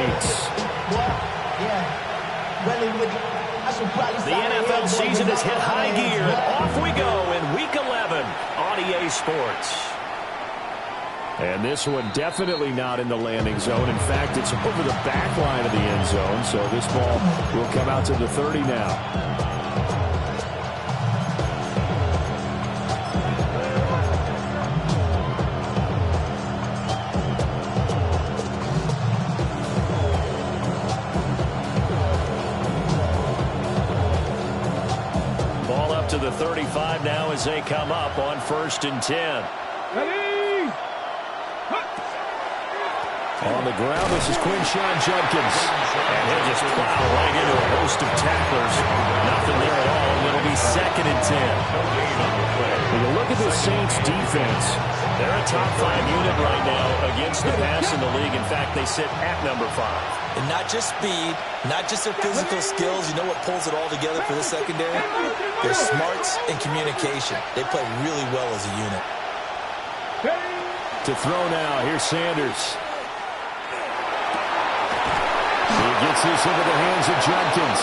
Saints. The NFL season has hit high gear, and off we go in Week 11 on EA Sports. And this one definitely not in the landing zone. In fact, it's over the back line of the end zone, so this ball will come out to the 30 now. To the 35 now as they come up on 1st and 10. Ready? On the ground, this is Quinshon Judkins. And he'll just plow right into a host of tacklers. Nothing there at all, and it'll be 2nd and 10. When you look at the Saints defense, they're a top 5 unit right now against the pass in the league. In fact, they sit at number 5. And not just speed, not just their physical skills. You know what pulls it all together for this secondary? Their smarts and communication. They play really well as a unit. To throw now, here's Sanders. He gets this into the hands of Judkins.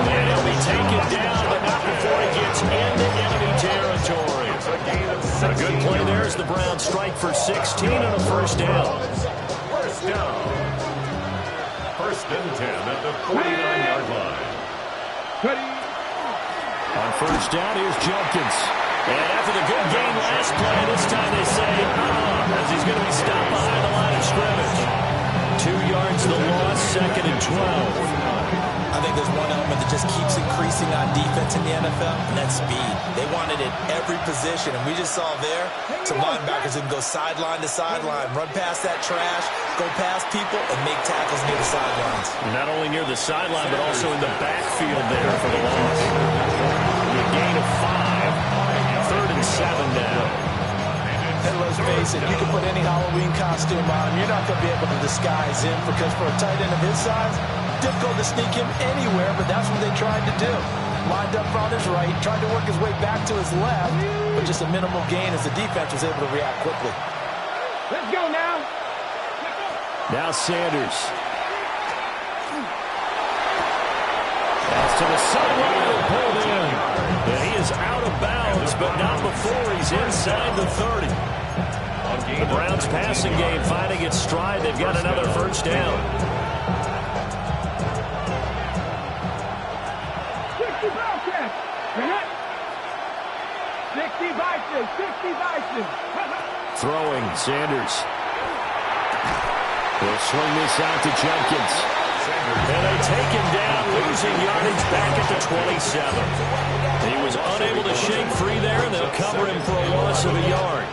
And he'll be taken down, but not before he gets into enemy territory. A good play there as the Browns strike for 16 on a 1st down. 1st down. 1st and 10 at the 49-yard line. Ready? On 1st down, here's Judkins. And after the good game last play, this time they say, as he's going to be stopped behind the line of scrimmage. 2 yards the loss, 2nd and 12. I think there's one element that just keeps increasing on defense in the NFL, and that's speed. They want it at every position, and we just saw there some linebackers who can go sideline to sideline, run past that trash, go past people, and make tackles near the sidelines. Not only near the sideline, but also in the backfield there for the loss. A gain of 5, 3rd and 7 now. And let's face it, you can put any Halloween costume on, you're not going to be able to disguise him, because for a tight end of his size, difficult to sneak him anywhere, but that's what they tried to do. Lined up on his right, tried to work his way back to his left, but just a minimal gain as the defense was able to react quickly. Let's go now. Now Sanders. Pass to the sideline, pulled in. And he is out of bounds, but not before he's inside the 30. The Browns passing game finding its stride. They've got another 1st down. 60 Vikings. Throwing, Sanders. He'll swing this out to Judkins. And they take him down, losing yardage back at the 27. He was unable to shake free there, and they'll cover him for a loss of a yard.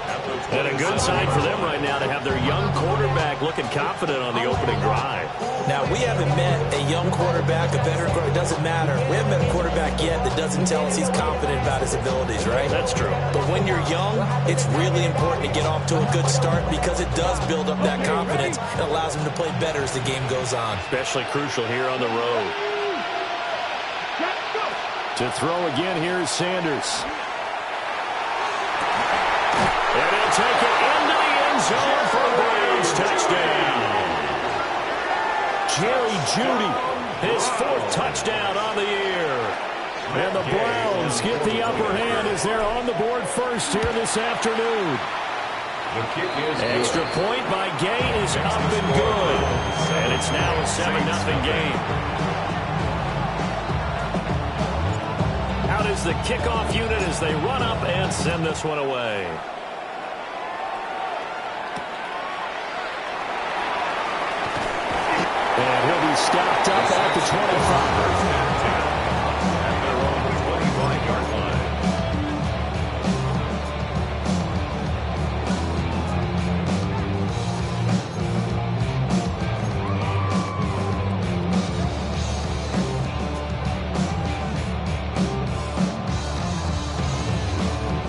And a good sign for them right now to have their young quarterback looking confident on the opening drive. Now, we haven't met a young quarterback, a veteran quarterback. It doesn't matter. We haven't met a quarterback yet that doesn't tell us he's confident about his abilities, right? That's true. But when you're young, it's really important to get off to a good start because it does build up that confidence and allows him to play better as the game goes on. Especially crucial here on the road. To throw again, here's Sanders. And he'll take it into the end zone for a Browns touchdown. Jerry Jeudy, his 4th touchdown on the year. And the Browns get the upper hand as they're on the board first here this afternoon. Extra point by Gay is up and good. And it's now a 7-0 game. Out is the kickoff unit as they run up and send this one away. And he'll be stopped up at the 25.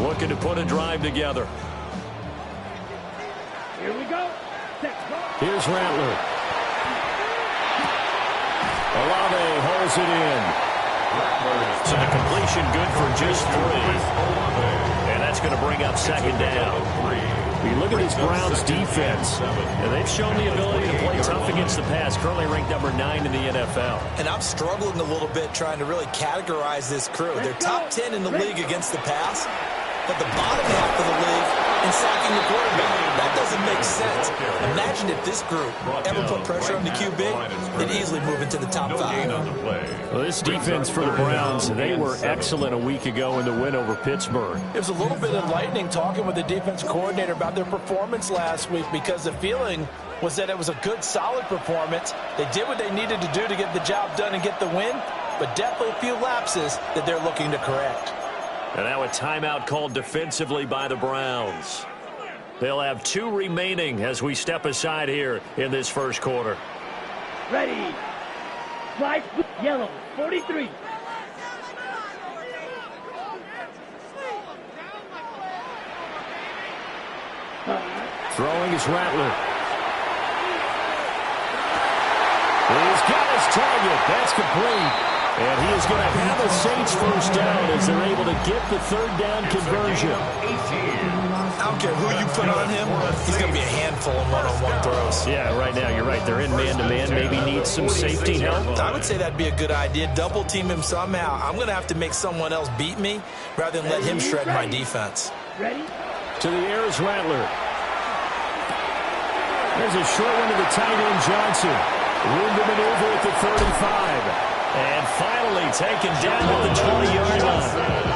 Looking to put a drive together. Here we go. Here's Rattler. Olave holds it in. So the completion good for just 3. And that's going to bring up 2nd down. You look at this Browns defense, and they've shown the ability to play tough against the pass, currently ranked number 9 in the NFL. And I'm struggling a little bit trying to really categorize this crew. They're top 10 in the league against the pass, but the bottom half of the league in sacking the quarterback. That doesn't make sense. Imagine if this group ever put pressure on the QB, they'd easily move into the top 5. Well, this defense for the Browns, they were excellent a week ago in the win over Pittsburgh. It was a little bit enlightening talking with the defense coordinator about their performance last week, because the feeling was that it was a good, solid performance. They did what they needed to do to get the job done and get the win, but definitely a few lapses that they're looking to correct. And now a timeout called defensively by the Browns. They'll have 2 remaining as we step aside here in this first quarter. Ready. Flag yellow, 43. Throwing is Rattler. He's got his target. That's complete. And he is going to have the Saints first down as they're able to get the third down conversion. I don't care who you put on him, he's going to be a handful in one-on-one throws. Yeah, right now, you're right. They're in man-to-man. Maybe needs some safety help. I would say that'd be a good idea. Double team him somehow. I'm going to have to make someone else beat me rather than let him shred my defense. Ready? To the air is Rattler. There's a short one to the tight end, Johnson. Room to maneuver at the 35. And finally taken down at the 20-yard line.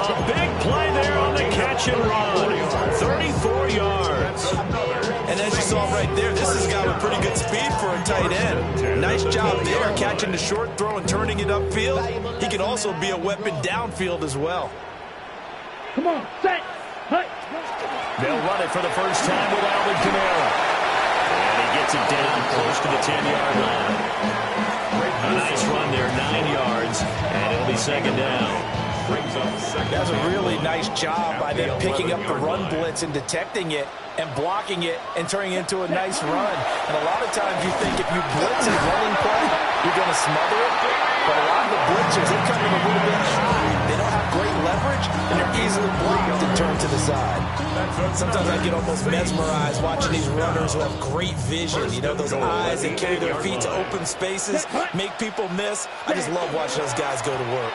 A big play there on the catch and run. 34 yards. And as you saw right there, this is a guy with pretty good speed for a tight end. Nice job there, catching the short throw and turning it upfield. He can also be a weapon downfield as well. Come on, set. Hut. They'll run it for the first time with Alvin Kamara. And he gets it down close to the 10-yard line. A nice run there, 9 yards, and it'll be second down. That's a really nice job by them picking up the run blitz and detecting it and blocking it and turning it into a nice run. And a lot of times you think if you blitz a running play, you're going to smother it. But a lot of the blitzers, they come in a little bit high. They don't have great leverage, and they're easily blocked and turned to the side. Sometimes I get almost mesmerized watching these runners who have great vision. You know, those eyes that carry their feet to open spaces, make people miss. I just love watching those guys go to work.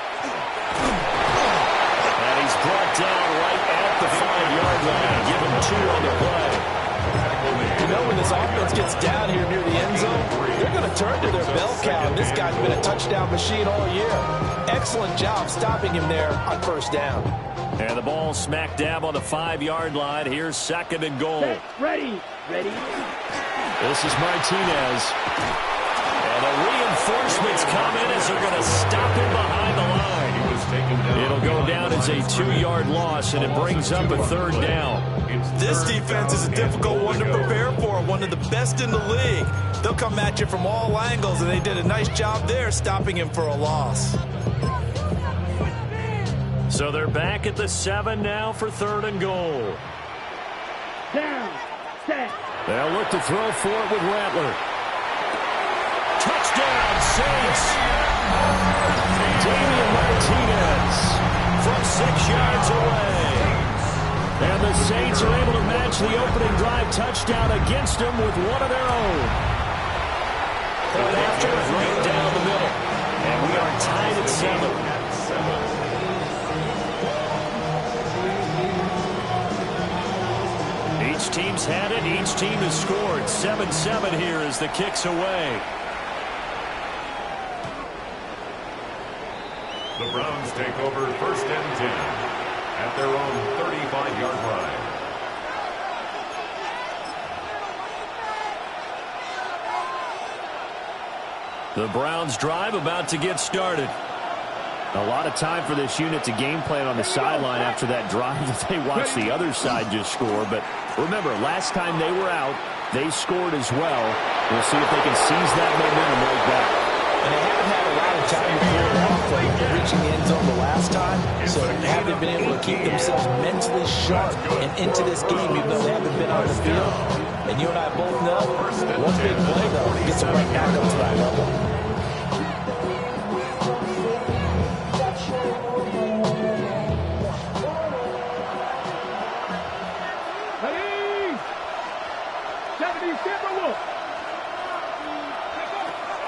And he's brought down right at the 5-yard line. Give him 2 on the play. You know, when this offense gets down here near the end zone, they're going to turn to their bell cow. This guy's been a touchdown machine all year. Excellent job stopping him there on first down. And the ball smack dab on the 5-yard line. Here's second and goal. Ready. Ready. This is Martinez. And the reinforcements come in as they're going to stop him behind the line. It'll go down as a 2-yard loss, and it brings up a third down. This defense is a difficult one to prepare for, one of the best in the league. They'll come at you from all angles, and they did a nice job there stopping him for a loss. So they're back at the 7 now for third and goal. Down. Set. They'll look to throw for it with Rattler. Touchdown, Saints! Damian Martinez from 6 yards away. And the Saints are able to match the opening drive touchdown against them with one of their own. Point after, right down the middle. And we are tied at 7. Each team's had it. Each team has scored. 7-7 here as the kick's away. The Browns take over first and 10 at their own 35-yard line. The Browns drive about to get started. A lot of time for this unit to game plan on the sideline after that drive that they watched the other side just score. But remember, last time they were out, they scored as well. We'll see if they can seize that momentum right back. And they haven't had a lot of time to pull it off from reaching the end zone the last time. So they haven't been able to keep themselves mentally sharp and into this game, even though they haven't been on the field. And you and I both know, one big play, though, gets them right back up to that level. Ready.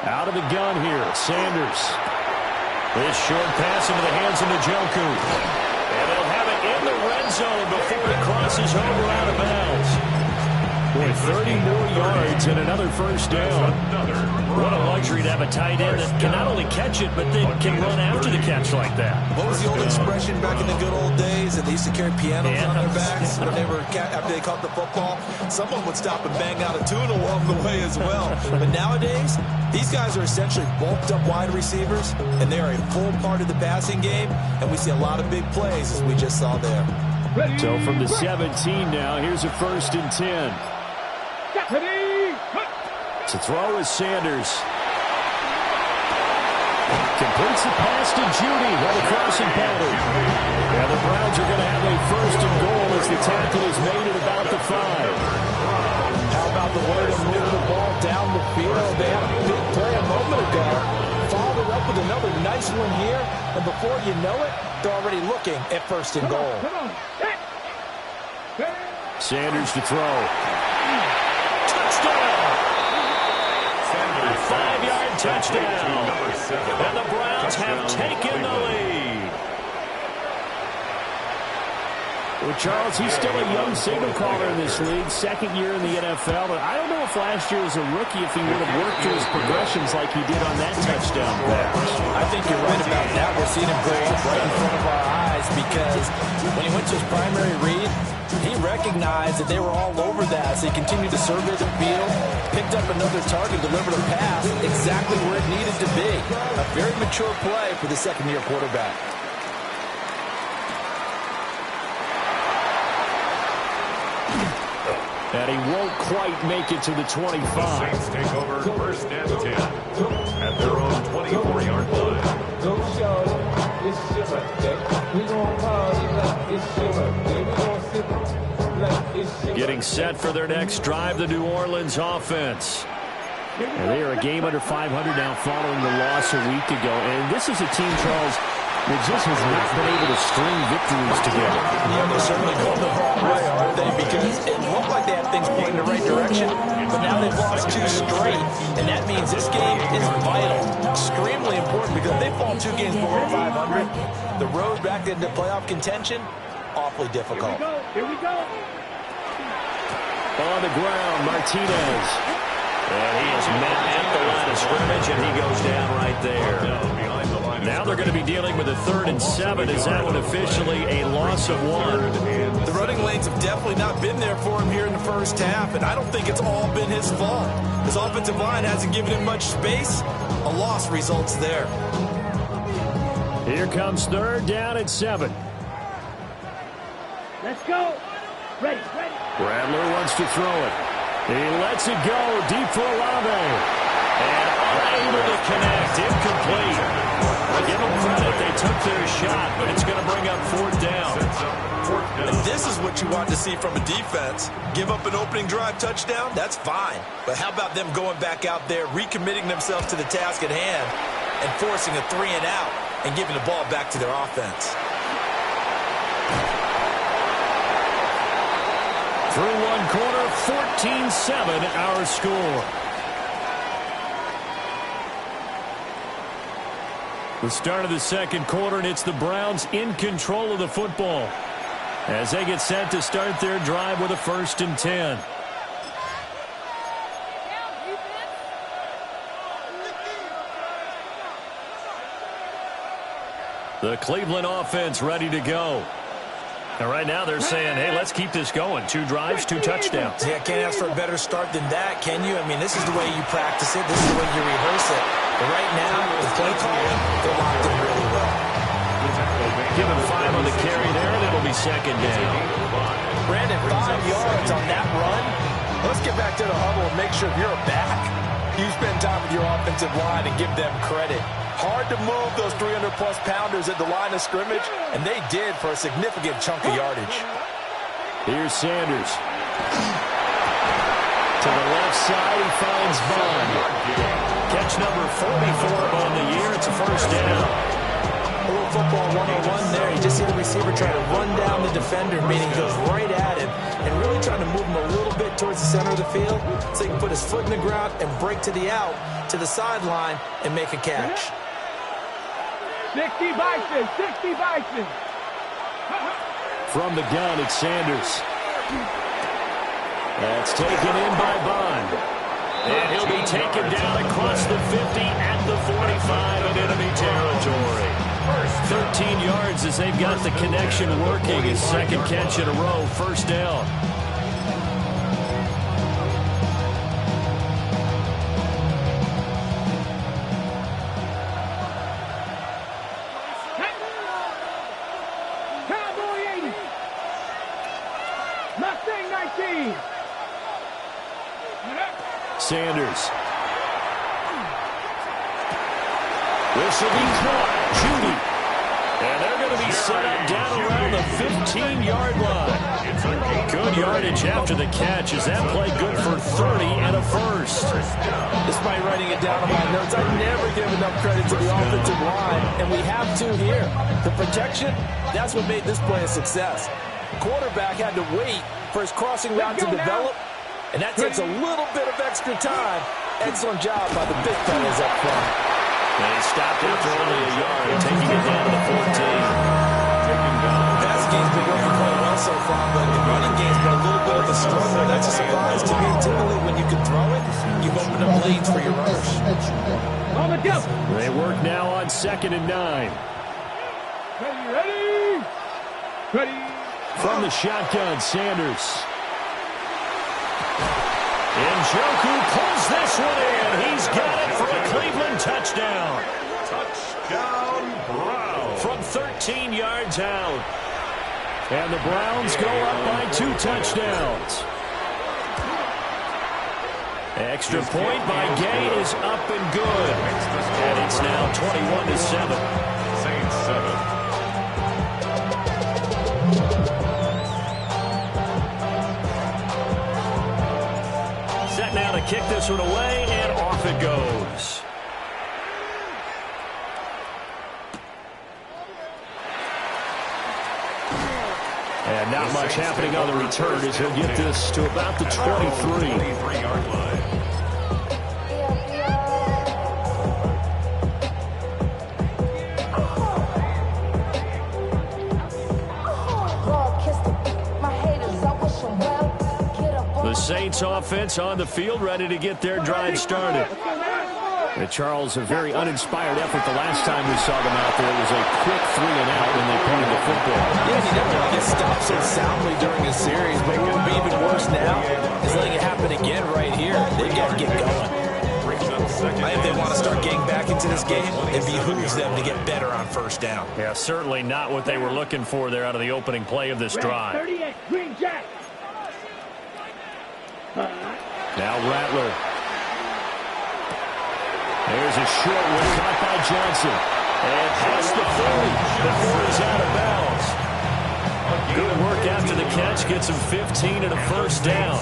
Out of the gun here, Sanders. This short pass into the hands of Njoku. And they'll have it in the red zone before it crosses over out of bounds. Boy, 30 more yards and another first down. What a luxury to have a tight end that can not only catch it, but then can run after the catch like that. What was the old expression back in the good old days that they used to carry pianos on their backs when they were after they caught the football? Someone would stop and bang out a tune along the way as well. But nowadays, these guys are essentially bulked up wide receivers, and they are a full part of the passing game, and we see a lot of big plays as we just saw there. So from the 17 now, here's a 1st and 10. To throw is Sanders. Completes the pass to Judy by the crossing pattern. And the Browns are going to have a 1st and goal as the tackle is made at about the 5. How about the way to move the ball down the field? They had a big play a moment ago. Followed up with another nice one here. And before you know it, they're already looking at 1st and goal. Sanders to throw. Touchdown! A 5-yard touchdown. And the Browns have taken the lead. Well, Charles, he's still a young signal caller in this league, 2nd year in the NFL. But I don't know if last year as a rookie if he would have worked through his progressions like he did on that touchdown pass. I think you're right about that. We're seeing him grow up right in front of our eyes because when he went to his primary read, he recognized that they were all over that, so he continued to survey the field, picked up another target, delivered a pass exactly where it needed to be. A very mature play for the 2nd-year quarterback. And he won't quite make it to the 25. Saints take over 1st and 10 at their own 24-yard line. Don't show it's your birthday. We gon' party like it's your birthday. We gon' sip like it's your Getting set for their next drive, the New Orleans offense. And they are a game under 500 now following the loss a week ago. And this is a team, Charles, that just has not been able to string victories together. Yeah, they're certainly going the wrong way, aren't they? Because it looked like they had things pointing in the right direction, but now they've lost 2 straight. And that means this game is vital, extremely important, because if they fall 2 games below 500, the road back into playoff contention, awfully difficult. Here we go. On the ground, Martinez. And he is met at the line of scrimmage, and he goes down right there. Now they're going to be dealing with a 3rd and 7. Is that one officially a loss of 1? The running lanes have definitely not been there for him here in the first half, and I don't think it's all been his fault. His offensive line hasn't given him much space. A loss results there. Here comes 3rd down at 7. Let's go. Ready. Rattler wants to throw it. He lets it go deep for Olave. And unable to connect. Incomplete. I give them credit. They took their shot, but it's going to bring up 4th down. And this is what you want to see from a defense. Give up an opening drive touchdown, that's fine. But how about them going back out there, recommitting themselves to the task at hand, and forcing a 3 and out, and giving the ball back to their offense. Through 1 quarter, 14-7 our score. The start of the 2nd quarter, and it's the Browns in control of the football as they get set to start their drive with a 1st and 10. The Cleveland offense ready to go. And right now they're saying, hey, let's keep this going. 2 drives, 2 touchdowns. Yeah, can't ask for a better start than that, can you? I mean, this is the way you practice it. This is the way you rehearse it. But right now, the play calling, they're locked in really well. Give him 5 on the carry there, and it'll be 2nd down. Brandon, 5 yards on that run. Let's get back to the huddle and make sure if you're a back, you spend time with your offensive line and give them credit. Hard to move those 300-plus pounders at the line of scrimmage, and they did for a significant chunk of yardage. Here's Sanders. To the left side, he finds Bond. Catch number 44 on the year. It's a 1st down. A little football 101 there. You just see the receiver try to run down the defender, meaning he goes right at him and really trying to move him a little bit towards the center of the field so he can put his foot in the ground and break to the out, to the sideline, and make a catch. 60 Bison, 60 Bison. From the gun, it's Sanders. That's taken in by Bond. And he'll be taken down across the 50 at the 45 of enemy territory. 13 yards as they've got the connection working. His second catch in a row, first down. Cowboy 80. Mustang 19. Sanders. This will be caught. Judy. And they're going to be set up down around the 15-yard line. Good yardage after the catch. Is that play good for 30 and a first? Despite writing it down on my notes, I never give enough credit to the offensive line, and we have to here. The protection, that's what made this play a success. Quarterback had to wait for his crossing route to develop, and that takes a little bit of extra time. Excellent job by the big fellas up front. They stopped after only a yard, taking it down to the 14. Pass game's been working quite well so far, but the running game's been a little bit of a struggle. That's a surprise to me. Typically, when you can throw it, you've opened up lanes for your runners. On the jump. They work now on 2nd and 9. Ready. Ready. From the shotgun, Sanders. Njoku pulls this one in. He's got it for a Cleveland touchdown. Touchdown, Browns. From 13 yards out. And the Browns go up by 2 touchdowns. Extra point by Gay is up and good. And it's now 21-7. Saints 7. Set now to kick this one away, and off it goes. And not much happening on the return as he'll get this to about the 23. 23-yard line. The Saints offense on the field, ready to get their drive started. And Charles, a very uninspired effort the last time we saw them out there. It was a quick 3-and-out when they punted the football. Yeah, you never want to get stopped so soundly during a series, but what would be even worse now is letting it happen again right here. They've got to get going. If they want to start getting back into this game, it behooves them to get better on first down. Yeah, certainly not what they were looking for there out of the opening play of this drive. 38, Green Jack. Now Rattler. There's a short one caught by Johnson. And past the 40 before he's out of bounds. Good work after the catch. Gets him 15 and a first down.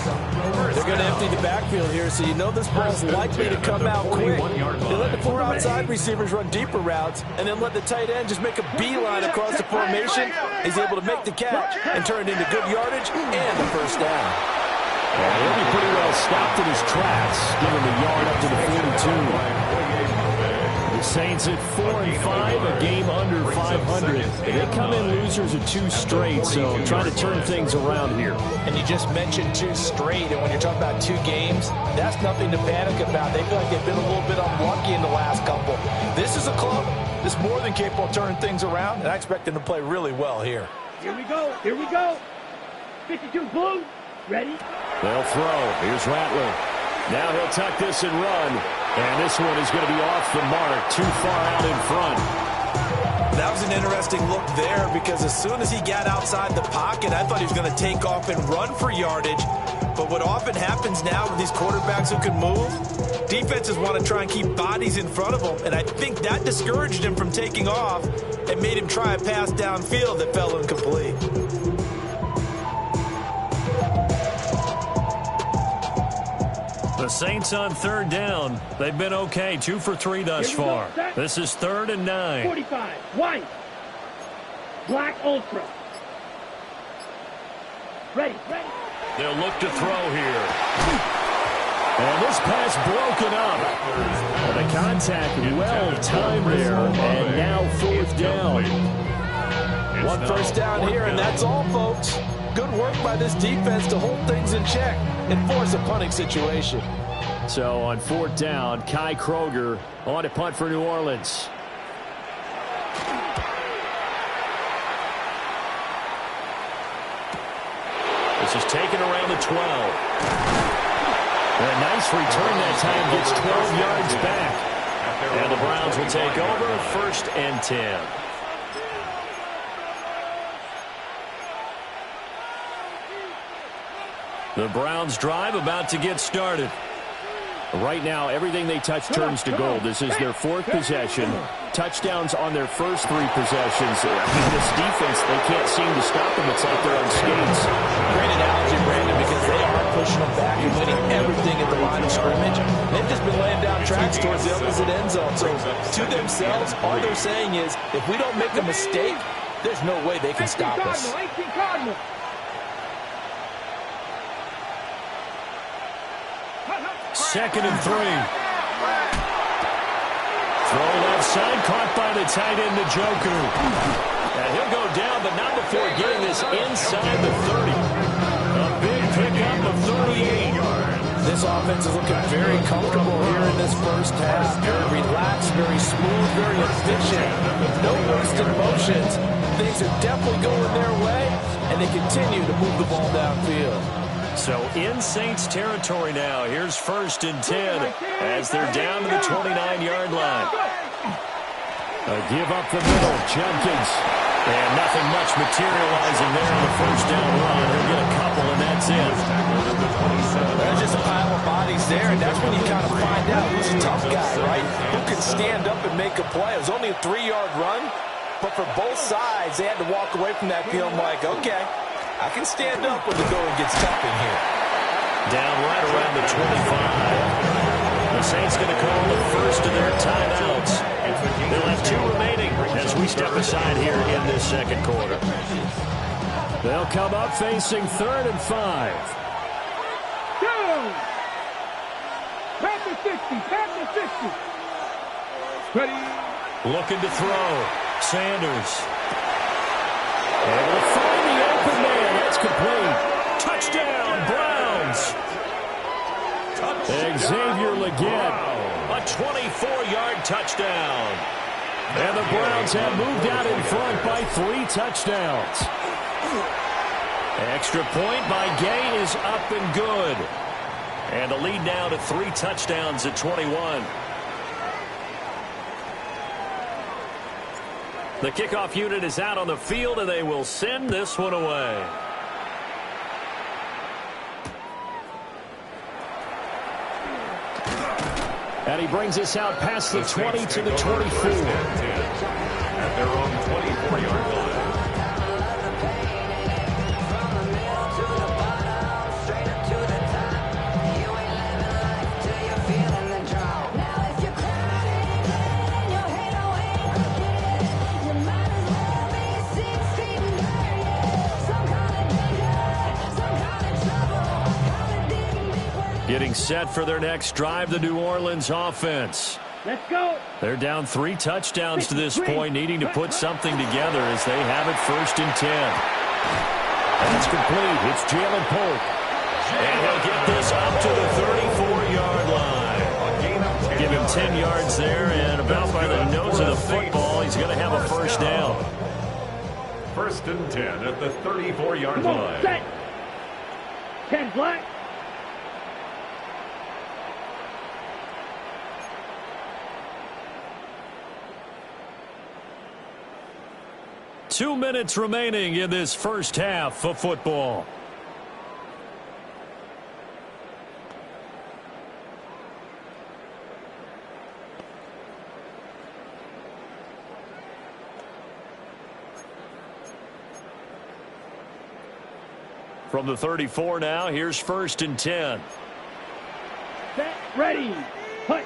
They're going to empty the backfield here, so you know this ball's likely to come out quick. They let the 4 outside receivers run deeper routes, and then let the tight end just make a beeline across the formation. He's able to make the catch and turn it into good yardage and the first down. And he'll be pretty well stopped in his tracks, giving the yard up to the 42. The Saints at 4-5, a game under 500. They come in losers of 2 straight, so trying to turn things around here. And you just mentioned 2 straight, and when you're talking about 2 games, that's nothing to panic about. They feel like they've been a little bit unlucky in the last couple. This is a club that's more than capable of turning things around, and I expect them to play really well here. Here we go. Here we go. 52 Blue. Ready? They'll throw. Here's Rattler. Now he'll tuck this and run. And this one is going to be off the mark, too far out in front. That was an interesting look there because as soon as he got outside the pocket, I thought he was going to take off and run for yardage. But what often happens now with these quarterbacks who can move, defenses want to try and keep bodies in front of them. And I think that discouraged him from taking off and made him try a pass downfield that fell incomplete. The Saints on third down. They've been okay, 2 for 3 thus far. This is 3rd and 9. 45, white, black ultra. Ready. They'll look to throw here. And this pass broken up. And the contact well timed there. And now 4th down. 1 first down here, and that's all, folks. Good work by this defense to hold things in check and force a punting situation. So on 4th down, Kai Kroger on to punt for New Orleans. This is taken around the 12. And a nice return that time, gets 12 yards back. And the Browns will take over, 1st and 10. The Browns drive about to get started. Right now, everything they touch turns to gold. This is their 4th possession. Touchdowns on their first 3 possessions. This defense, they can't seem to stop them. It's like they're on skates. Great analogy, Brandon, because they are pushing them back and winning everything at the line of scrimmage. They've just been laying down tracks towards the opposite end zone. So to themselves, all they're saying is, if we don't make a mistake, there's no way they can stop us. 18 Cardinal. Second and 3. Throw left side, caught by the tight end, Njoku. And he'll go down, but not before getting this inside the 30. A big pickup of 38 yards. This offense is looking very comfortable here in this first half. Very relaxed, very smooth, very efficient. No wasted motions. Things are definitely going their way, and they continue to move the ball downfield. So in Saints territory now. Here's 1st and 10 as they're down to the 29-yard line. A give up the middle, Jenkins. And nothing much materializing there on the 1st down run. He'll get a couple, and that's it. There's just a pile of bodies there, and that's when you kind of find out who's a tough guy, right? Who can stand up and make a play. It was only a 3-yard run, but for both sides, they had to walk away from that feeling like, okay, I can stand up when the going gets tough in here. Down right around the 25. The Saints going to call the first of their timeouts. They'll have 2 remaining as we step aside here in this second quarter. They'll come up facing 3rd and 5. Down. Pass the 60. Ready. Looking to throw. Sanders. Able to find the open man. That's complete. Touchdown, Browns. Xavier Legette, a 24-yard touchdown. And the Browns have moved out in front by 3 touchdowns. Extra point by Gay is up and good. And the lead now to 3 touchdowns at 21. The kickoff unit is out on the field, and they will send this one away. And he brings us out past the 20 to the 24. At their own 24-yard line. Getting set for their next drive, the New Orleans offense. Let's go. They're down 3 touchdowns to this point, needing to put something together as they have it 1st and 10. That's complete. It's Jalen Polk. And he'll get this up to the 34-yard line. Give him 10 yards there, and about by the nose of the football, he's going to have a 1st down. 1st and 10 at the 34-yard Come on, line. set. 10 black. Two minutes remaining in this first half of football. From the 34 now, here's 1st and 10. Ready. Hut.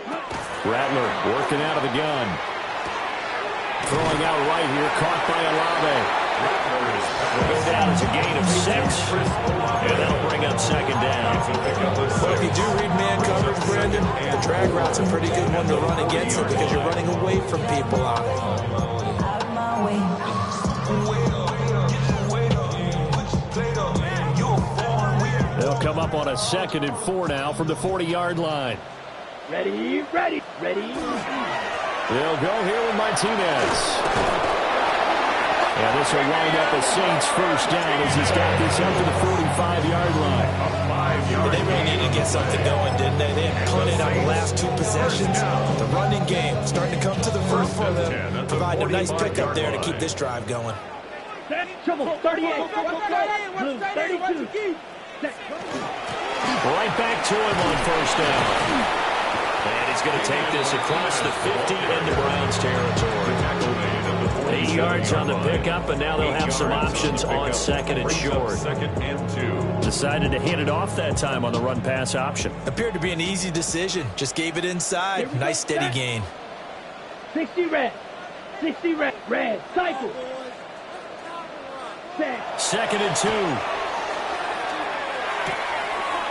Rattler working out of the gun. Throwing out right here, caught by Olave. Will go down as a gain of 6. And that'll bring up second down. Well, if you do read man coverage, Brandon, the drag route's a pretty good one to run against it because you're running away from people on it. They'll come up on a 2nd and 4 now from the 40-yard line. Ready. They'll go here with Martinez. And this will wind up a Saints first down as he's got this up to the 45-yard line. They really needed to get something going, didn't they? They had punted on the last 2 possessions. The running game starting to come to the front for them, providing a nice pickup there to keep this drive going. Trouble. 38. Blue 32. Right back to him on first down. And he's going to take this across the 50 into Browns territory. 8 yards on the pickup, and now they'll have some options on 2nd and short. 2nd and 2. Decided to hit it off that time on the run-pass option. Appeared to be an easy decision. Just gave it inside. Nice steady gain. 60 red. Red. Cycle. Set. 2nd and 2.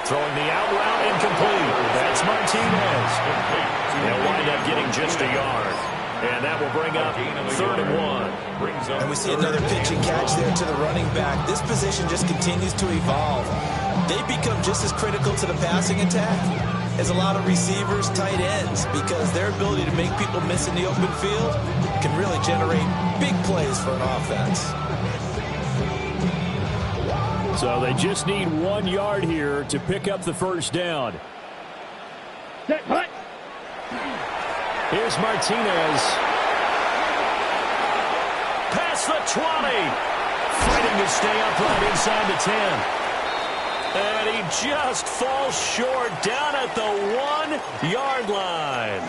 Throwing the out route incomplete. That's Martinez. They'll wind up getting just a yard. And that will bring up 3rd and 1. And we see another pitch and catch there to the running back. This position just continues to evolve. They become just as critical to the passing attack as a lot of receivers, tight ends, because their ability to make people miss in the open field can really generate big plays for an offense. So they just need 1 yard here to pick up the first down. Set. Hut. Here's Martinez. Past the 20. Fighting to stay upright inside the 10. And he just falls short down at the 1 yard line.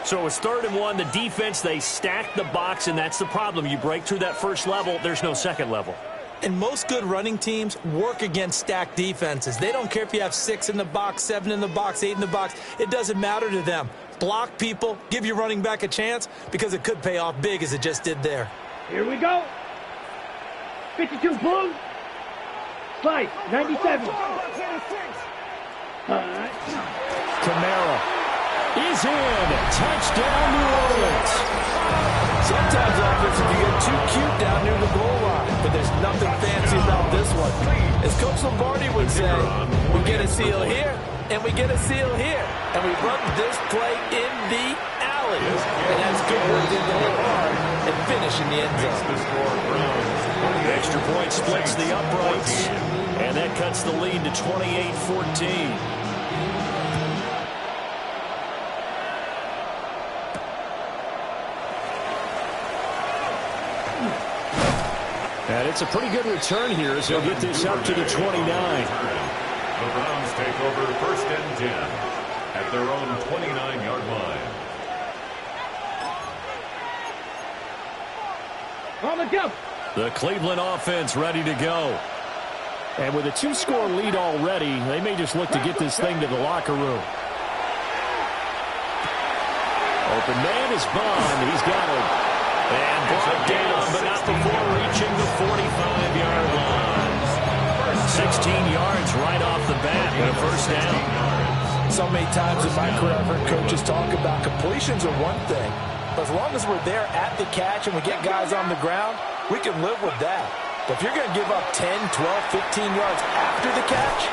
So it's 3rd and 1. The defense, they stack the box, and that's the problem. You break through that first level, there's no second level. And most good running teams work against stacked defenses. They don't care if you have 6 in the box, 7 in the box, 8 in the box. It doesn't matter to them. Block people, give your running back a chance, because it could pay off big as it just did there. Here we go. 52 blue. Slice. 97. Kamara is in. Touchdown, New Orleans. Sometimes, offensive, you get too cute down near the goal line, but there's nothing fancy about this one. As Coach Lombardi would say, we get a seal here, and we get a seal here, and we run this play in the alley. And that's good work in the hard and finish in the end zone. Extra point splits the uprights, and that cuts the lead to 28-14. And it's a pretty good return here as they'll get this up to the 29. The Browns take over 1st and 10 at their own 29-yard line. On the go. The Cleveland offense ready to go. And with a 2-score lead already, they may just look to get this thing to the locker room. Open man is Bond. He's got it. And brought down, but not before reaching the 45-yard line. 16 yards right off the bat and a first down. So many times in my career, I've heard coaches talk about completions are one thing, but as long as we're there at the catch and we get guys on the ground, we can live with that. But if you're going to give up 10, 12, 15 yards after the catch,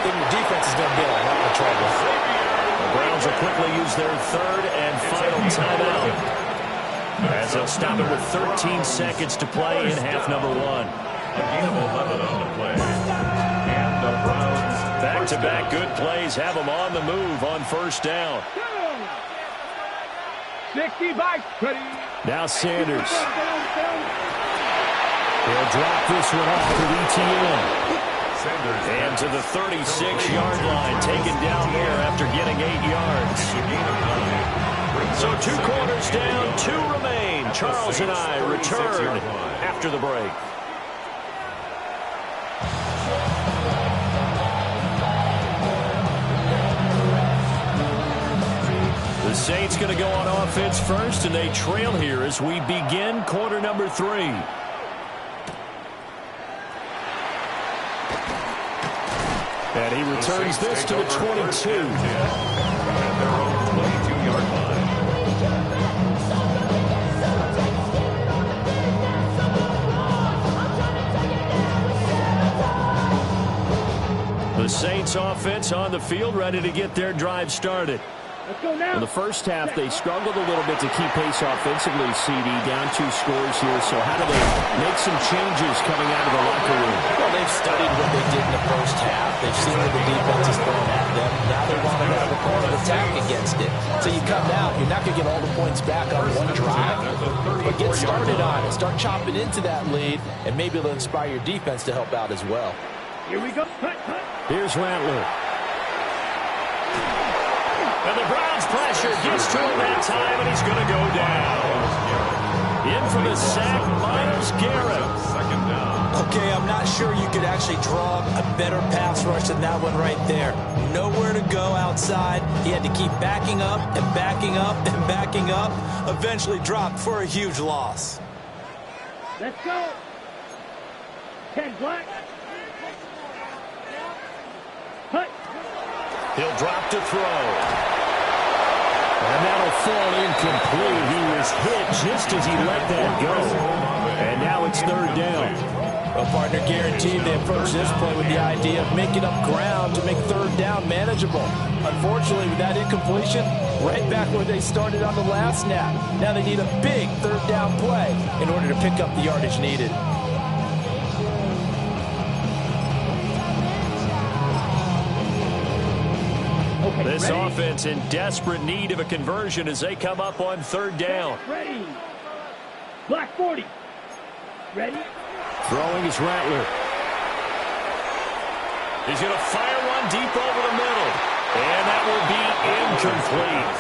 then your defense is going to be in a lot of trouble. The Browns will quickly use their 3rd and final timeout, as they'll stop it with 13 seconds to play in half number 1. A gain of 11 on the play. And the Browns Back-to-back good plays have them on the move on first down. 60 by 20. Now Sanders. He'll drop this one off with ETN. And to the 36-yard line, taken down there after getting 8 yards. So 2 quarters down, 2 remain. Charles and I return after the break. The Saints going to go on offense first, and they trail here as we begin quarter number 3. And he returns this to the 22. At their own 22-yard line. The Saints offense on the field, ready to get their drive started. Let's go now. In the first half, they struggled a little bit to keep pace offensively, CD, down 2 scores here. So how do they make some changes coming out of the locker room? Well, they've studied what they did in the first half. They've seen what the defense is throwing at them. Now they want to have a point of attack against it. So you come out, you're not going to get all the points back on one drive, but get started on it. Start chopping into that lead, and maybe it'll inspire your defense to help out as well. Here we go. Cut. Here's Rattler. And the Browns pressure gets to him that time, and he's going to go down. In for the sack, Myles Garrett. Second down. Okay, I'm not sure you could actually draw a better pass rush than that one right there. Nowhere to go outside. He had to keep backing up and backing up and backing up. Eventually dropped for a huge loss. Let's go. 10 black. Cut. He'll drop to throw. And that'll fall incomplete. He was hit just as he let that go. And now it's third down. Well, partner, guaranteed they approach this play with the idea of making up ground to make third down manageable. Unfortunately, with that incompletion, right back where they started on the last snap. Now they need a big third down play in order to pick up the yardage needed. This offense in desperate need of a conversion as they come up on third down. Ready. Black 40. Ready. Throwing is Rattler. He's going to fire one deep over the middle. And that will be incomplete.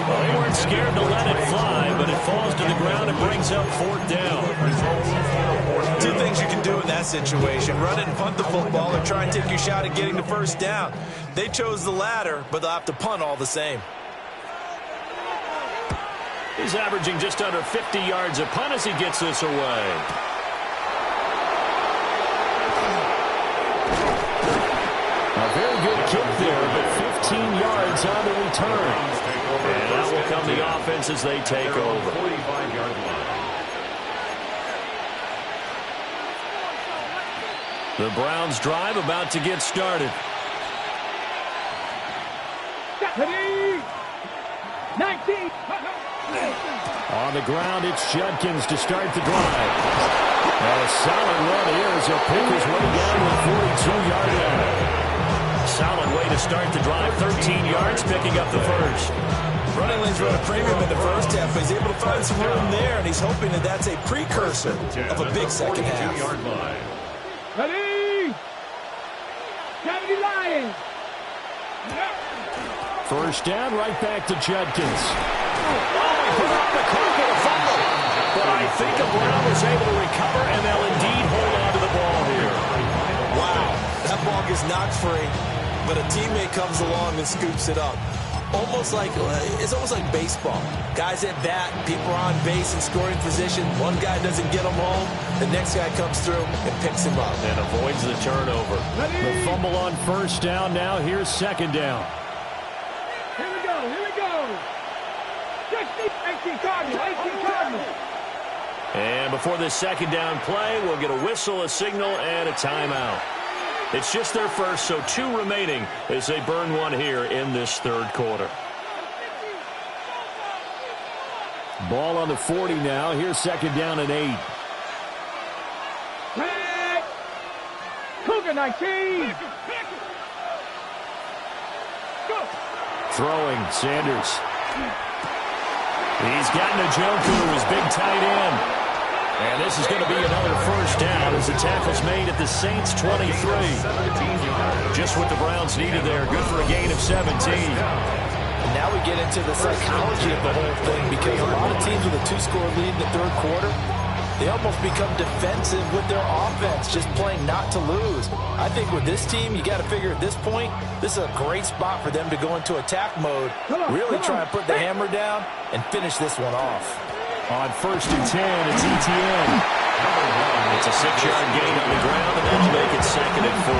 Well, they weren't scared to let it fly, but it falls to the ground and brings up fourth down. 2 things you can do in that situation. Run and punt the football or try and take your shot at getting the first down. They chose the latter, but they'll have to punt all the same. He's averaging just under 50 yards a punt as he gets this away. A very good kick there, but 15 yards on the return. And that will come the offense as they take over. 45-yard line. The Browns drive about to get started. Ready. 19. On the ground, it's Judkins to start the drive. And a solid run here as he'll pick his way down to the 42-yard line. Solid way to start the drive. 13 yards, picking up the first. Running lanes run a premium in the first half, but he's able to find some room there, and he's hoping that that's a precursor of a big second half. 42-yard line. Ready. 70 Lions. First down, right back to Judkins. He put up the clock and a fumble. But I think the Brown was able to recover, and they'll indeed hold on to the ball here. Wow, that ball gets knocked free, but a teammate comes along and scoops it up. It's almost like baseball. Guys at bat, people are on base in scoring position. One guy doesn't get him home. The next guy comes through and picks him up. And avoids the turnover. The fumble on first down now. Here's second down. Here we go. 18 Cardinal. And before this second down play, we'll get a whistle, a signal, and a timeout. It's just their first, so 2 remaining as they burn one here in this third quarter. Ball on the 40 now. Here's second down and 8. Tag. Cougar 19. Go. Throwing, Sanders. He's gotten Njoku to his big tight end. And this is going to be another first down as the tackle's made at the Saints' 23. Just what the Browns needed there. Good for a gain of 17. And now we get into the psychology of the whole thing, because a lot of teams with a 2-score lead in the third quarter, they almost become defensive with their offense, just playing not to lose. I think with this team, you got to figure at this point, this is a great spot for them to go into attack mode, really try and put the hammer down and finish this one off. On 1st and 10, it's ETN. It's a 6-yard gain on the ground, and that'll make it 2nd and 4.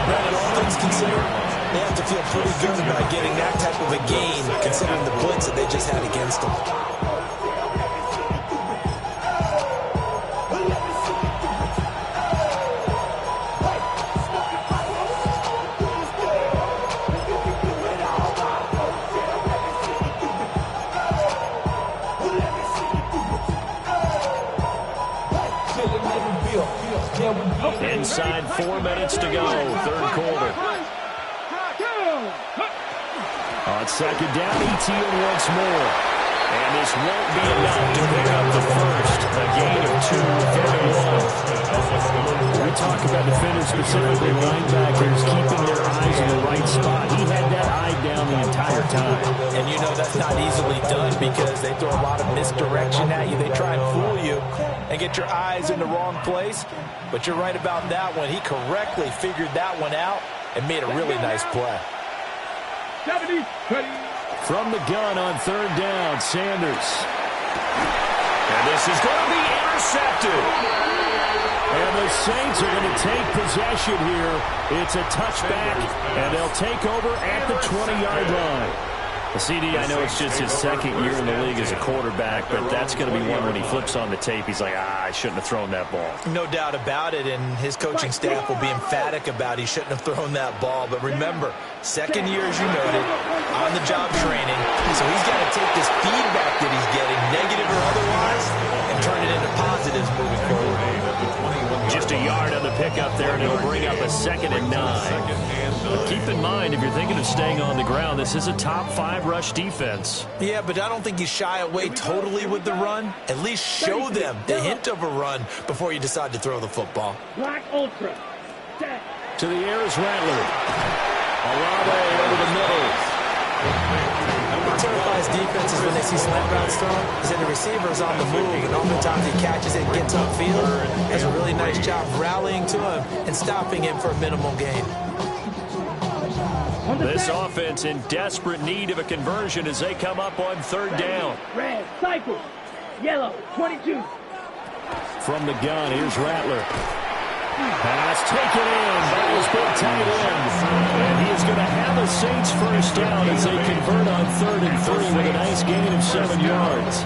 Brandon, all things considered, they have to feel pretty good about getting that type of a gain, considering the blitz that they just had against them. Inside 4 minutes to go, 3rd quarter. On 2nd down, ETN once more. And this won't be enough to pick up the first. A gain of 2, 3rd and 1. We talk about defenders, specifically linebackers, keeping their eyes in the right spot. He had that eye down the entire time. And you know that's not easily done because they throw a lot of misdirection at you. They try and fool you and get your eyes in the wrong place. But you're right about that one. He correctly figured that one out and made a really nice play. 70, 20. From the gun on 3rd down, Sanders. And this is going to be intercepted. And the Saints are going to take possession here. It's a touchback, and they'll take over at the 20-yard line. CD, I know it's just his 2nd year in the league as a quarterback, but that's going to be one when he flips on the tape, he's like, I shouldn't have thrown that ball. No doubt about it, and his coaching staff will be emphatic about he shouldn't have thrown that ball. But remember, 2nd year, as you noted, on-the-job training, so he's got to take this feedback that he's getting, negative or otherwise, and turn it into positives moving forward. Just a yard on the pickup there, and it'll bring up a 2nd and 9. But keep in mind, if you're thinking of staying on the ground, this is a top 5 rush defense. Yeah, but I don't think you shy away totally with the run. At least show them the hint of a run before you decide to throw the football. Black Ultra. To the air is Rattler. Olave over the middle. What terrifies defenses when they see slant routes thrown is that the receiver is on the move, and oftentimes he catches it and gets upfield. Does a really nice job rallying to him and stopping him for a minimal gain. This offense in desperate need of a conversion as they come up on 3rd down. Red, cycle. Yellow, 22. From the gun, here's Rattler. Pass taken in. That was big tight end. And he is going to have a Saints first down as they convert on 3rd and 3 with a nice gain of 7 yards.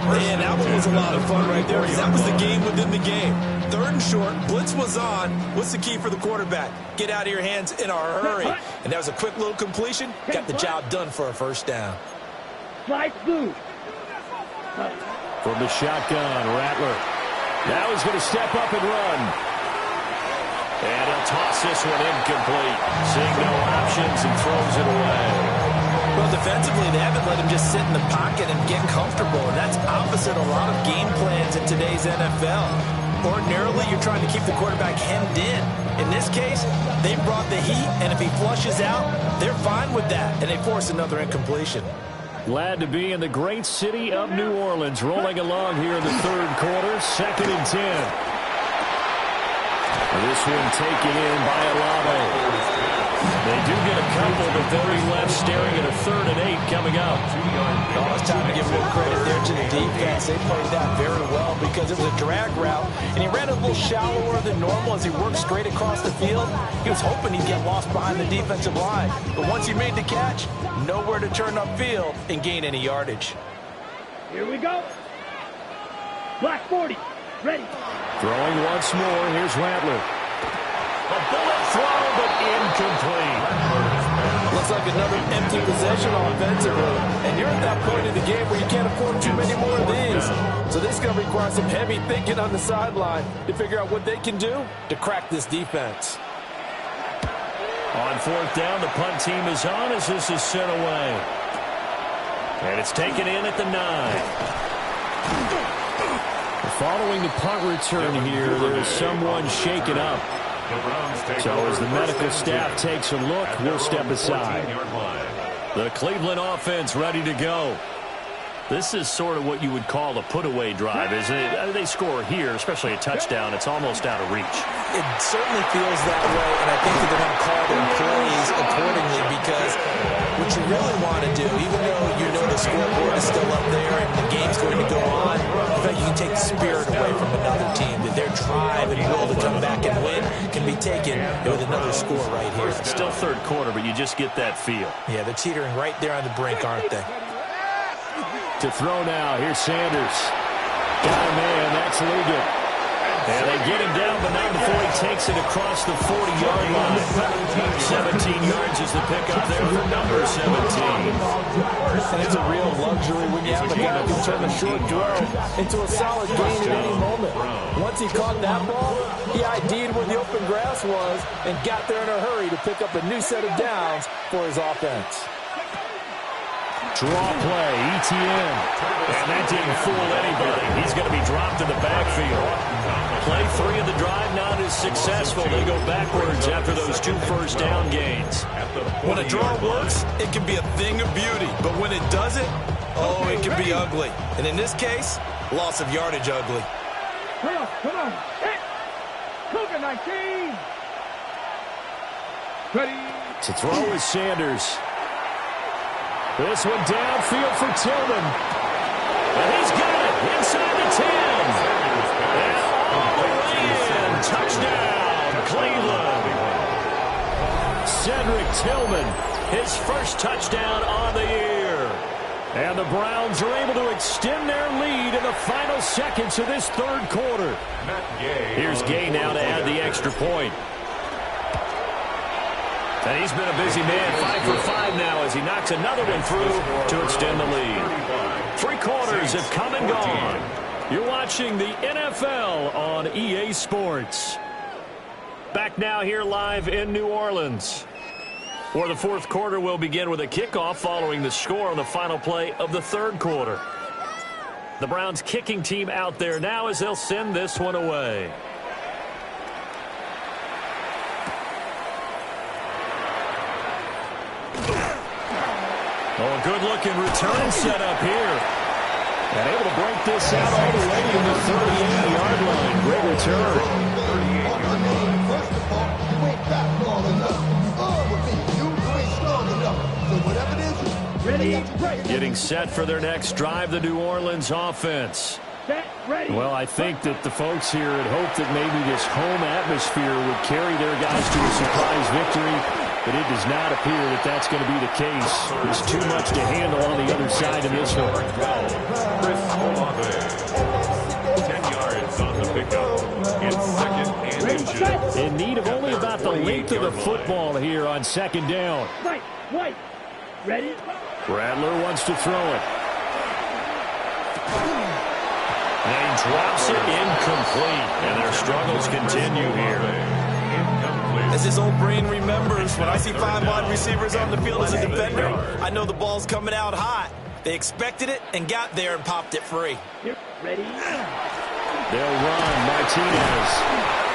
Man, that one was a lot of fun right there because that was the game within the game. 3rd and short, blitz was on. What's the key for the quarterback? Get out of your hands in a hurry. And that was a quick little completion. Got the job done for a first down. Slice blue. From the shotgun, Rattler. Now he's going to step up and run. And he'll toss this one incomplete. Seeing no options and throws it away. Well, defensively, they haven't let him just sit in the pocket and get comfortable. And that's opposite a lot of game plans in today's NFL. Ordinarily, you're trying to keep the quarterback hemmed in. In this case, they brought the heat, and if he flushes out, they're fine with that, and they force another incompletion. Glad to be in the great city of New Orleans, rolling along here in the 3rd quarter, 2nd and 10. This one taken in by Olave. They do get a couple, but they'll be left staring at a 3rd and 8 coming up. Oh, it's time to give real credit there to the defense. They played that very well because it was a drag route, and he ran a little shallower than normal as he worked straight across the field. He was hoping he'd get lost behind the defensive line, but once he made the catch, nowhere to turn upfield and gain any yardage. Here we go. Black 40. Ready. Throwing once more. Here's Rattler. A bullet throw, but incomplete. Looks like another empty possession offensively. And you're at that point in the game where you can't afford too many more of these. So this is going to require some heavy thinking on the sideline to figure out what they can do to crack this defense. On 4th down, the punt team is on as this is sent away. And it's taken in at the 9. Following the punt return here, there's someone shaken up. So as the medical staff takes a look, we'll step aside. The Cleveland offense ready to go. This is sort of what you would call a put-away drive, isn't it? They score here, especially a touchdown. It's almost out of reach. It certainly feels that way, and I think that they're going to call their plays accordingly because what you really want to do, even though you know the scoreboard is still up there and the game's going to go on, in fact, you can take the spirit away from another team, that their drive and will to come back and win can be taken with another score right here. Still third quarter, but you just get that feel. Yeah, they're teetering right there on the brink, aren't they? To throw now, here's Sanders. Got a man, that's Ligon. And they get him down, but not before he takes it across the 40-yard line. 17 yards is the pickup there for number 17. And it's a real luxury when you have a guy who can turn a short throw into a solid gain at any moment. Once he caught that ball, he ID'd where the open grass was and got there in a hurry to pick up a new set of downs for his offense. Draw play, ETN. And that didn't fool anybody. He's going to be dropped in the backfield. Play 3 of the drive not as successful. They go backwards after those 2 first down gains. When a draw works, it can be a thing of beauty. But when it doesn't, oh, it can be ugly. And in this case, loss of yardage ugly. Come on. Hit. Cougar 19. Ready. To throw is Sanders. This one downfield for Tillman. And he's got it inside the 10. And all the way in. Touchdown, Cleveland. Cedric Tillman, his first touchdown on the year. And the Browns are able to extend their lead in the final seconds of this third quarter. Here's Gay now to add the extra point. And he's been a busy man, 5 for 5 now as he knocks another one through to extend the lead. 3 quarters have come and gone. You're watching the NFL on EA Sports. Back now here live in New Orleans, where the fourth quarter will begin with a kickoff following the score on the final play of the third quarter. The Browns kicking team out there now as they'll send this one away. Oh, a good-looking return set up here. And able to break this out all the way to the 38-yard line. Great return. First of all, you ain't back long enough. With me, you ain't strong enough. So whatever it is, Ready. Getting set for their next drive, the New Orleans offense. Set. Ready. Well, I think that the folks here had hoped that maybe this home atmosphere would carry their guys to a surprise victory. But it does not appear that that's going to be the case. There's too much to handle on the other side of this one. Chris Olave. 10 yards on the pickup. It's second and inches. In need of only about the length of the football here on second down. White. Ready. Rattler wants to throw it. And he drops it incomplete. And their struggles continue here. As his old brain remembers, when I see 5 wide receivers on the field as a defender, I know the ball's coming out hot. They expected it and got there and popped it free. Ready. They'll run. Martinez.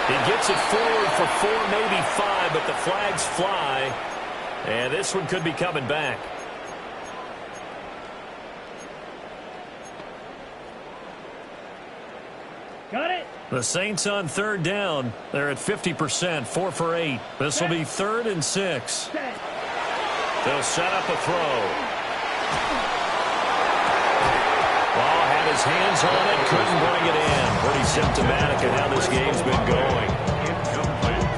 He gets it forward for 4, maybe 5, but the flags fly. And this one could be coming back. Got it. The Saints on third down. They're at 50%, 4 for 8. This will be 3rd and 6. Set. They'll set up a throw. Ball had his hands on it, couldn't bring it in. Pretty symptomatic of how this game's been going.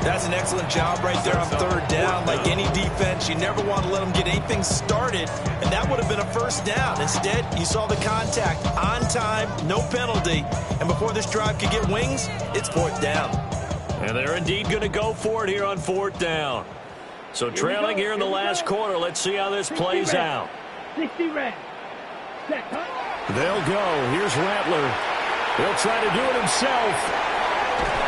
That's an excellent job right there on third down. Like any defense, you never want to let them get anything started, and that would have been a first down. Instead, you saw the contact on time, no penalty, and before this drive could get wings, it's 4th down. And they're indeed going to go for it here on 4th down. So trailing here in the last quarter, let's see how this plays out. 60 red. Set. They'll go. Here's Rattler. He'll try to do it himself.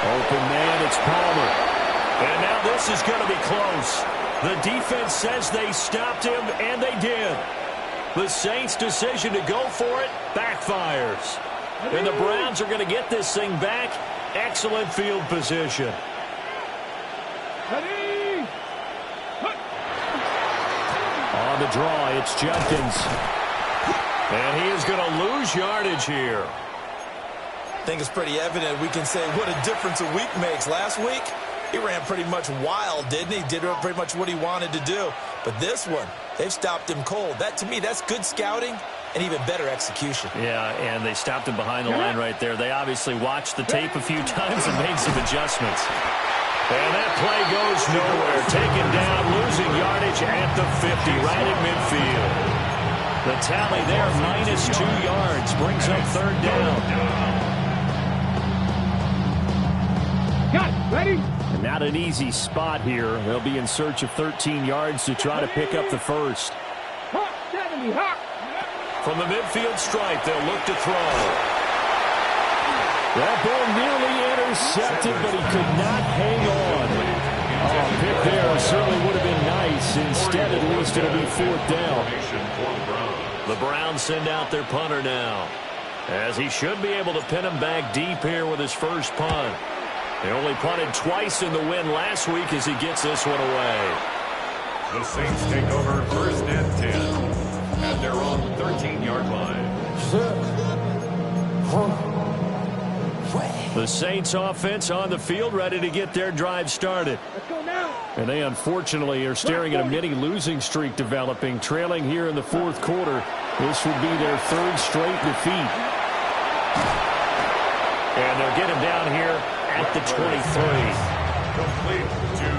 Open man, it's Palmer. And now this is going to be close. The defense says they stopped him, and they did. The Saints' decision to go for it backfires. And the Browns are going to get this thing back. Excellent field position. And he is going to lose yardage here. I think it's pretty evident. We can say what a difference a week makes. Last week, he ran pretty much wild, didn't he? Did pretty much what he wanted to do. But this one, they've stopped him cold. That, to me, that's good scouting and even better execution. Yeah, and they stopped him behind the line right there. They obviously watched the tape a few times and made some adjustments. And that play goes nowhere. Taken down, losing yardage at the 50, right at midfield. The tally there, -2 yards, brings up third down. Got it. Ready? And not an easy spot here. They'll be in search of 13 yards to try to pick up the first. Hawk 70, Hawk. From the midfield stripe, they'll look to throw. That ball nearly intercepted, but he could not hang on. Oh, pick there certainly would have been nice. Instead, at least it'll be fourth down. The Browns send out their punter now, as he should be able to pin him back deep here with his first punt. They only punted twice in the win last week as he gets this one away. The Saints take over first and 10 at their own 13-yard line. The Saints offense on the field, ready to get their drive started. Let's go now. And they unfortunately are staring at a mini losing streak developing, trailing here in the fourth quarter. This would be their third straight defeat. And they'll get him down here at the 23.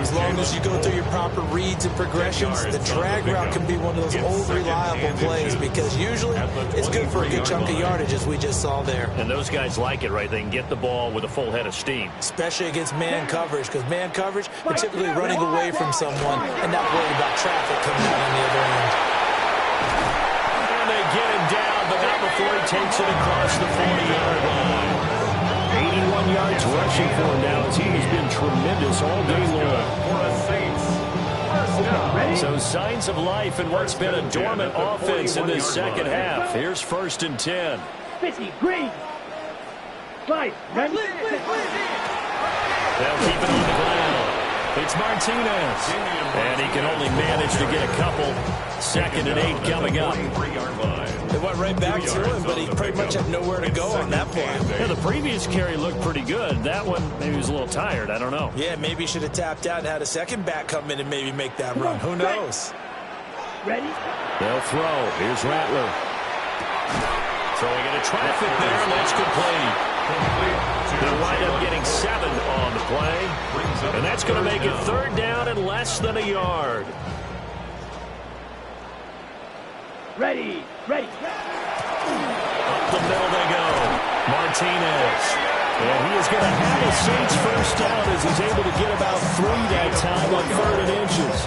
As long as you go through your proper reads and progressions, the drag route can be one of those old reliable plays because usually it's good for a good chunk of yardage, as we just saw there. And those guys like it, right? They can get the ball with a full head of steam. Especially against man coverage, because man coverage, you're typically running away from someone and not worried about traffic coming out on the other end. And they get him down, but not before he takes it across the 40-yard line. 81 yards rushing for him now. His team has been tremendous all day long. So signs of life in what's been a dormant offense in this second half. Here's first and 10. 50, green. Five, ready? They'll keep it on the ground. It's Martinez. And he can only manage to get a couple. Second and 8 coming up. They went right back to him, but he pretty much had nowhere to go on that play. Yeah, the previous carry looked pretty good. That one, maybe he was a little tired. I don't know. Yeah, maybe he should have tapped out and had a second back come in and maybe make that run. Who knows? Ready? They'll throw. Here's Rattler. Throwing into traffic there, and that's complete. They'll wind up getting 7 on the play. And that's going to make it third down and less than a yard. Ready, ready. Up the middle they go. Martinez. And he is going to have a Saints first down as he's able to get about 3 that time on 3rd and inches.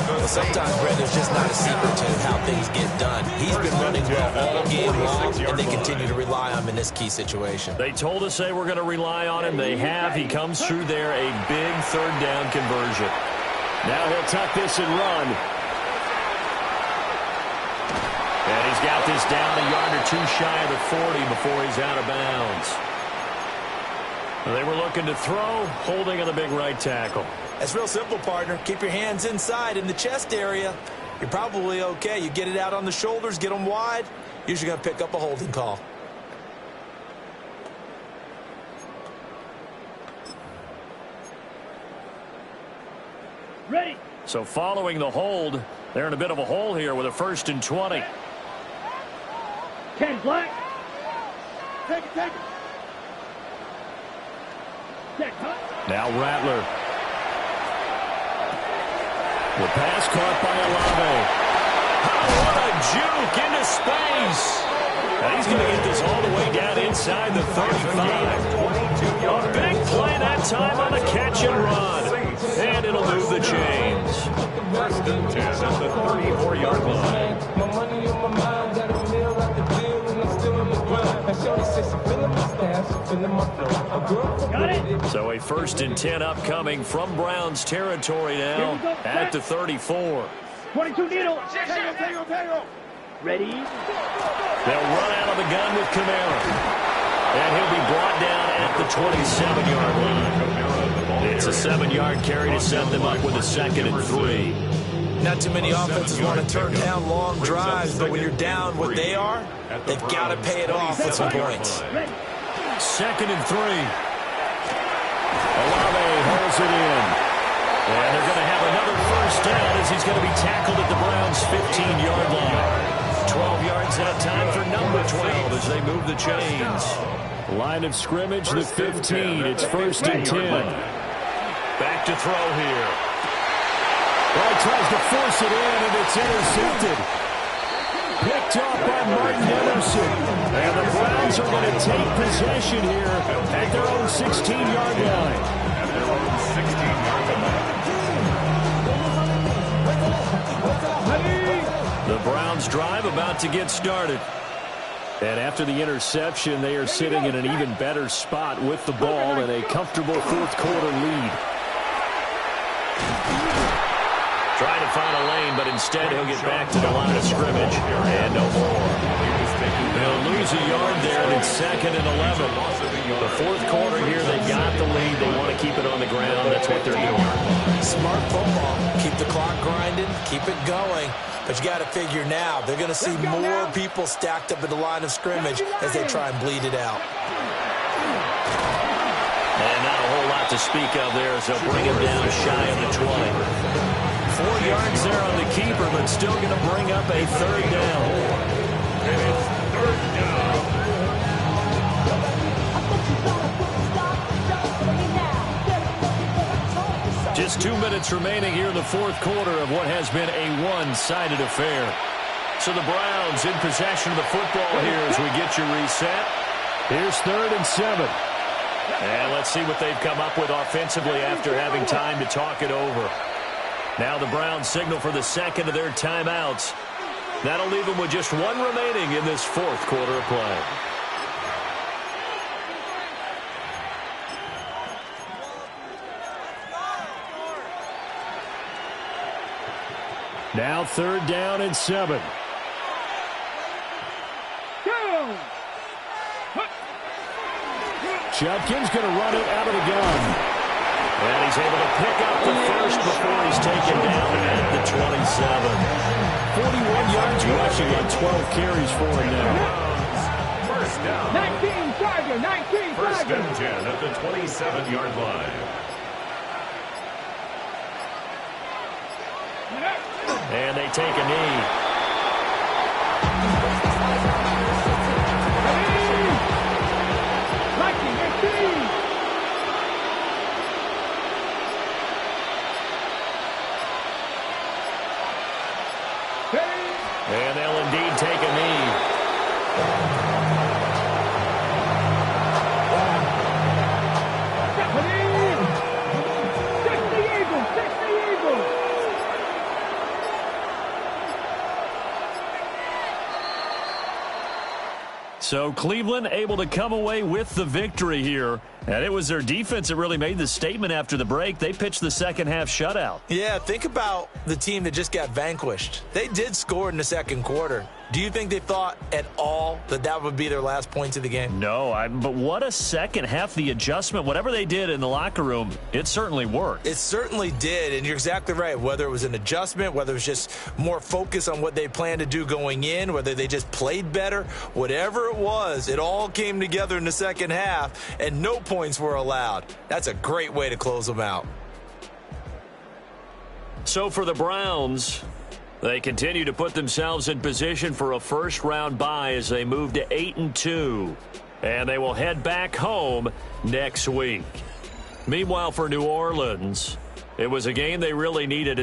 Well, sometimes, Brett, there's just not a secret to how things get done. He's been running well all game long, and they continue to rely on him in this key situation. They told us they were going to rely on him. They have. He comes through there, a big third down conversion. Now he'll tuck this and run. And he's got this down a yard or 2 shy of the 40 before he's out of bounds. They were looking to throw, holding on the big right tackle. That's real simple, partner. Keep your hands inside in the chest area. You're probably okay. You get it out on the shoulders, get them wide. Usually going to pick up a holding call. Ready. So following the hold, they're in a bit of a hole here with a 1st and 20. 10 black. Take it, take it. Set, cut. Now Rattler. The pass caught by Olave. Oh, what a juke into space. And he's going to get this all the way down inside the 35. A big play that time on a catch and run. And it'll move the chains. First and 10 at the 34-yard line. My money on my mind, got a meal out the deal, and I'm still in the grind. And Shorty says she feeling my style, she feeling my flow. A girl Got it. So a 1st and 10 upcoming from Browns territory now at the 34. 22 needle. Tango. Ready. They'll run out of the gun with Kamara. And he'll be brought down at the 27-yard line. It's a 7-yard carry to set them up with a 2nd and 3. Not too many offenses want to turn down long drives, but when you're down what they are, they've got to pay it off with some points. 2nd and 3. Olave holds it in. And they're going to have another first down as he's going to be tackled at the Browns' 15-yard line. 12 yards that time for number 12 as they move the chains. Line of scrimmage, the 15. It's 1st and 10. Back to throw here. Well, he tries to force it in, and it's intercepted. Picked off by Martin Emerson. And the Browns are going to take possession here at their own 16-yard line. At their own 16-yard line. The Browns drive about to get started. And after the interception, they are sitting in an even better spot with the ball and a comfortable 4th quarter lead. Trying to find a lane, but instead he'll get back to the line of scrimmage. And no more. They'll lose a yard there, and it's 2nd and 11. The 4th quarter here, they got the lead. They want to keep it on the ground. That's what they're doing. Smart football. Keep the clock grinding. Keep it going. But you got to figure now, they're going to see more people stacked up at the line of scrimmage as they try and bleed it out. And not a whole lot to speak of there as they'll bring him down shy of the 20. 4 yards there on the keeper, but still going to bring up a 3rd down. And it's 3rd down. Just 2 minutes remaining here in the 4th quarter of what has been a one-sided affair. So the Browns in possession of the football here as we get you reset. Here's 3rd and 7. And let's see what they've come up with offensively after having time to talk it over. Now the Browns signal for the 2nd of their timeouts. That'll leave them with just 1 remaining in this 4th quarter of play. Now 3rd down and 7. Judkins going to run it out of the gun. And he's able to pick up the first before he's taken down at the 27. 41 yards rushing on 12 carries for him now. First down. 19 Tiger, 19 First Tiger. and 10 at the 27-yard line. And they take a knee. And they'll indeed take a knee. So Cleveland able to come away with the victory here. And it was their defense that really made the statement after the break. They pitched the second-half shutout. Yeah, think about the team that just got vanquished. They did score in the 2nd quarter. Do you think they thought at all that that would be their last points of the game? No, but what a second half. The adjustment, whatever they did in the locker room, it certainly worked. It certainly did, and you're exactly right. Whether it was an adjustment, whether it was just more focus on what they planned to do going in, whether they just played better, whatever it was, it all came together in the 2nd half, and no points were allowed. That's a great way to close them out. So for the Browns, they continue to put themselves in position for a first-round bye as they move to 8-2. And they will head back home next week. Meanwhile, for New Orleans, it was a game they really needed.